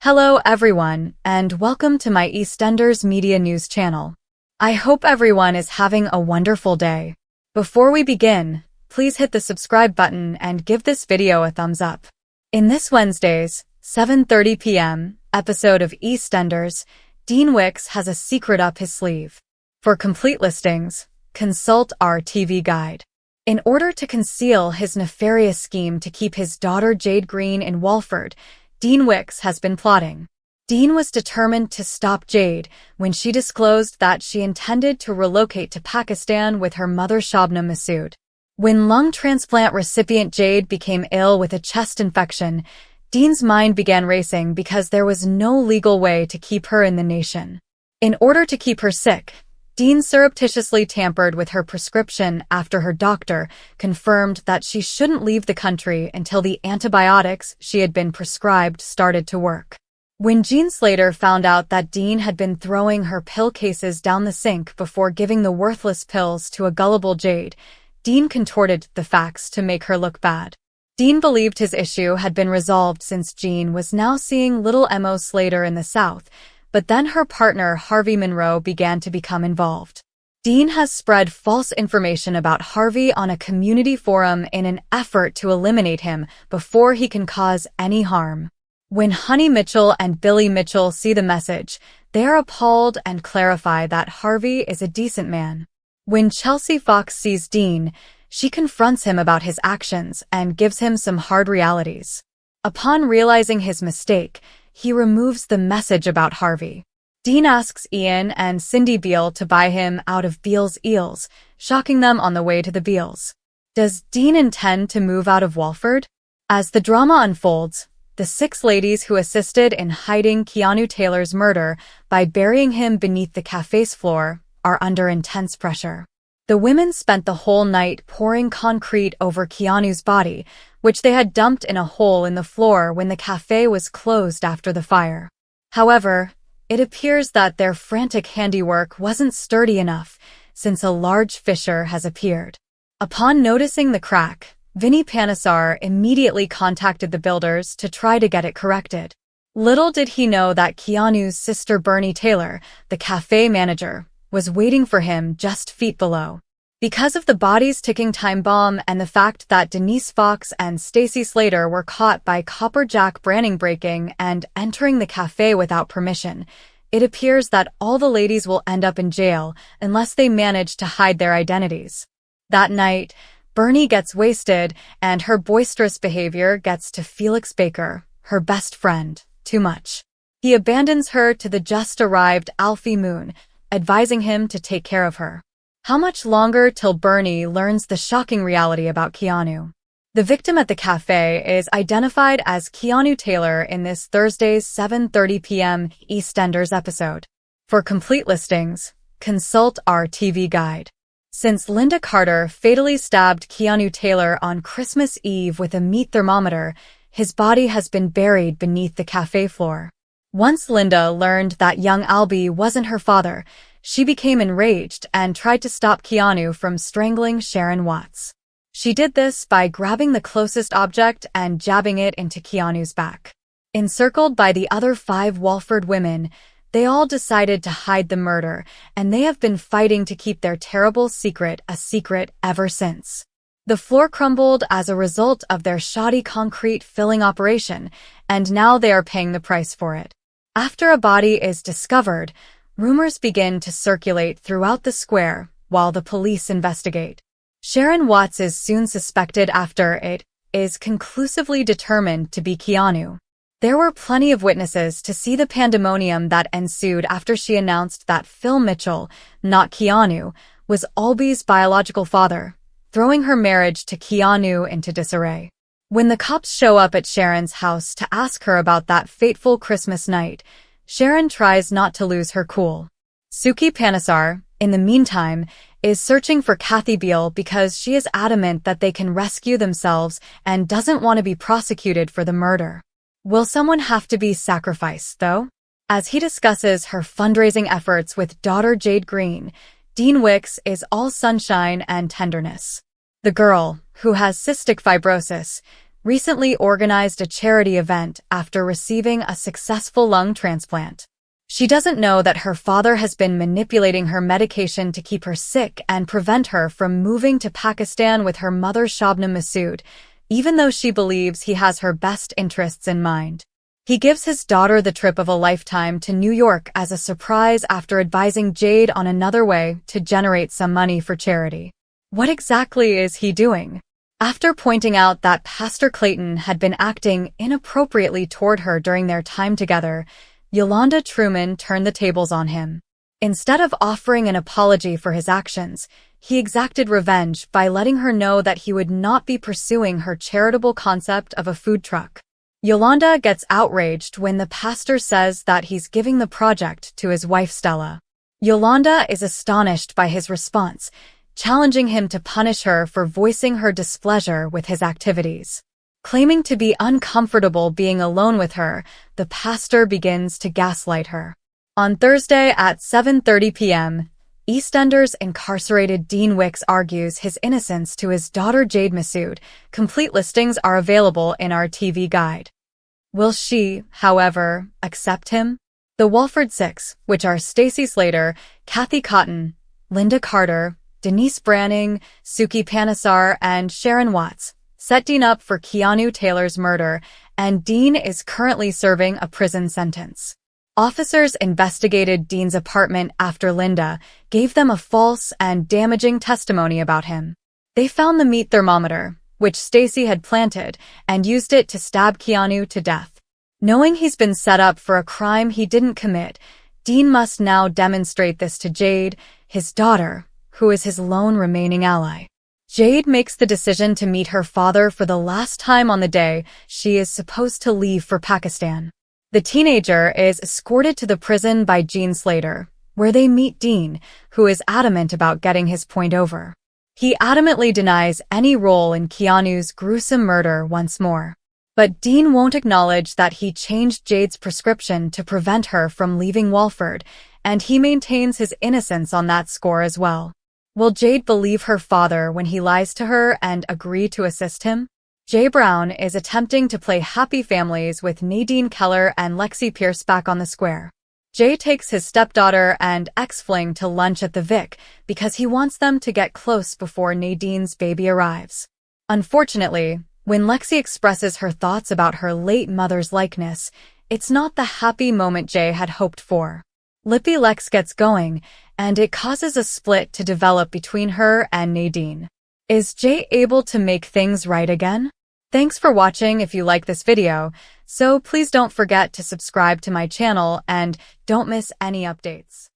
Hello everyone, and welcome to my EastEnders Media News channel. I hope everyone is having a wonderful day. Before we begin, please hit the subscribe button and give this video a thumbs up. In this Wednesday's 7:30 p.m. episode of EastEnders, Dean Wicks has a secret up his sleeve. For complete listings, consult our TV guide. In order to conceal his nefarious scheme to keep his daughter Jade Green in Walford, Dean Wicks has been plotting. Dean was determined to stop Jade when she disclosed that she intended to relocate to Pakistan with her mother Shabnam Masood. When lung transplant recipient Jade became ill with a chest infection, Dean's mind began racing because there was no legal way to keep her in the nation. In order to keep her sick, Dean surreptitiously tampered with her prescription after her doctor confirmed that she shouldn't leave the country until the antibiotics she had been prescribed started to work. When Jean Slater found out that Dean had been throwing her pill cases down the sink before giving the worthless pills to a gullible Jade, Dean contorted the facts to make her look bad. Dean believed his issue had been resolved since Jean was now seeing little Mo Slater in the South, but then her partner Harvey Monroe began to become involved. Dean has spread false information about Harvey on a community forum in an effort to eliminate him before he can cause any harm. When Honey Mitchell and Billy Mitchell see the message, they are appalled and clarify that Harvey is a decent man. When Chelsea Fox sees Dean, she confronts him about his actions and gives him some hard realities. Upon realizing his mistake, he removes the message about Harvey. Dean asks Ian and Cindy Beale to buy him out of Beale's eels, shocking them on the way to the Beales. Does Dean intend to move out of Walford? As the drama unfolds, the 6 ladies who assisted in hiding Keanu Taylor's murder by burying him beneath the cafe's floor are under intense pressure. The women spent the whole night pouring concrete over Keanu's body, which they had dumped in a hole in the floor when the cafe was closed after the fire. However, it appears that their frantic handiwork wasn't sturdy enough, since a large fissure has appeared. Upon noticing the crack, Vinnie Panesar immediately contacted the builders to try to get it corrected. Little did he know that Keanu's sister Bernie Taylor, the cafe manager, was waiting for him just feet below. Because of the body's ticking time bomb and the fact that Denise Fox and Stacey Slater were caught by Copperjack Branning breaking and entering the cafe without permission, it appears that all the ladies will end up in jail unless they manage to hide their identities. That night, Bernie gets wasted and her boisterous behavior gets to Felix Baker, her best friend, too much. He abandons her to the just-arrived Alfie Moon, advising him to take care of her. How much longer till Bernie learns the shocking reality about Keanu? The victim at the cafe is identified as Keanu Taylor in this Thursday's 7:30 p.m. EastEnders episode. For complete listings, consult our TV guide. Since Linda Carter fatally stabbed Keanu Taylor on Christmas Eve with a meat thermometer, his body has been buried beneath the cafe floor. Once Linda learned that young Albie wasn't her father, she became enraged and tried to stop Keanu from strangling Sharon Watts. She did this by grabbing the closest object and jabbing it into Keanu's back. Encircled by the other 5 Walford women, they all decided to hide the murder, and they have been fighting to keep their terrible secret a secret ever since. The floor crumbled as a result of their shoddy concrete filling operation, and now they are paying the price for it. After a body is discovered, rumors begin to circulate throughout the square while the police investigate. Sharon Watts is soon suspected after it is conclusively determined to be Keanu. There were plenty of witnesses to see the pandemonium that ensued after she announced that Phil Mitchell, not Keanu, was Albie's biological father, throwing her marriage to Keanu into disarray. When the cops show up at Sharon's house to ask her about that fateful Christmas night, Sharon tries not to lose her cool. Suki Panesar, in the meantime, is searching for Kathy Beale because she is adamant that they can rescue themselves and doesn't want to be prosecuted for the murder. Will someone have to be sacrificed, though? As he discusses her fundraising efforts with daughter Jade Green, Dean Wicks is all sunshine and tenderness. The girl, who has cystic fibrosis, recently organized a charity event after receiving a successful lung transplant. She doesn't know that her father has been manipulating her medication to keep her sick and prevent her from moving to Pakistan with her mother Shabnam Masood, even though she believes he has her best interests in mind. He gives his daughter the trip of a lifetime to New York as a surprise after advising Jade on another way to generate some money for charity. What exactly is he doing? After pointing out that Pastor Clayton had been acting inappropriately toward her during their time together, Yolanda Truman turned the tables on him. Instead of offering an apology for his actions, he exacted revenge by letting her know that he would not be pursuing her charitable concept of a food truck. Yolanda gets outraged when the pastor says that he's giving the project to his wife Stella. Yolanda is astonished by his response, challenging him to punish her for voicing her displeasure with his activities. Claiming to be uncomfortable being alone with her, the pastor begins to gaslight her. On Thursday at 7:30 p.m., EastEnders incarcerated Dean Wicks argues his innocence to his daughter Jade Masood. Complete listings are available in our TV guide. Will she, however, accept him? The Walford Six, which are Stacey Slater, Kathy Cotton, Linda Carter, Denise Branning, Suki Panesar, and Sharon Watts, set Dean up for Keanu Taylor's murder, and Dean is currently serving a prison sentence. Officers investigated Dean's apartment after Linda gave them a false and damaging testimony about him. They found the meat thermometer, which Stacey had planted, and used it to stab Keanu to death. Knowing he's been set up for a crime he didn't commit, Dean must now demonstrate this to Jade, his daughter, who is his lone remaining ally. Jade makes the decision to meet her father for the last time on the day she is supposed to leave for Pakistan. The teenager is escorted to the prison by Gene Slater, where they meet Dean, who is adamant about getting his point over. He adamantly denies any role in Keanu's gruesome murder once more. But Dean won't acknowledge that he changed Jade's prescription to prevent her from leaving Walford, and he maintains his innocence on that score as well. Will Jade believe her father when he lies to her and agree to assist him? Jay Brown is attempting to play happy families with Nadine Keller and Lexi Pierce back on the square. Jay takes his stepdaughter and ex-fling to lunch at the Vic because he wants them to get close before Nadine's baby arrives. Unfortunately, when Lexi expresses her thoughts about her late mother's likeness, it's not the happy moment Jay had hoped for. Lippy Lex gets going, and it causes a split to develop between her and Nadine. Is Jay able to make things right again? Thanks for watching if you like this video, so please don't forget to subscribe to my channel and don't miss any updates.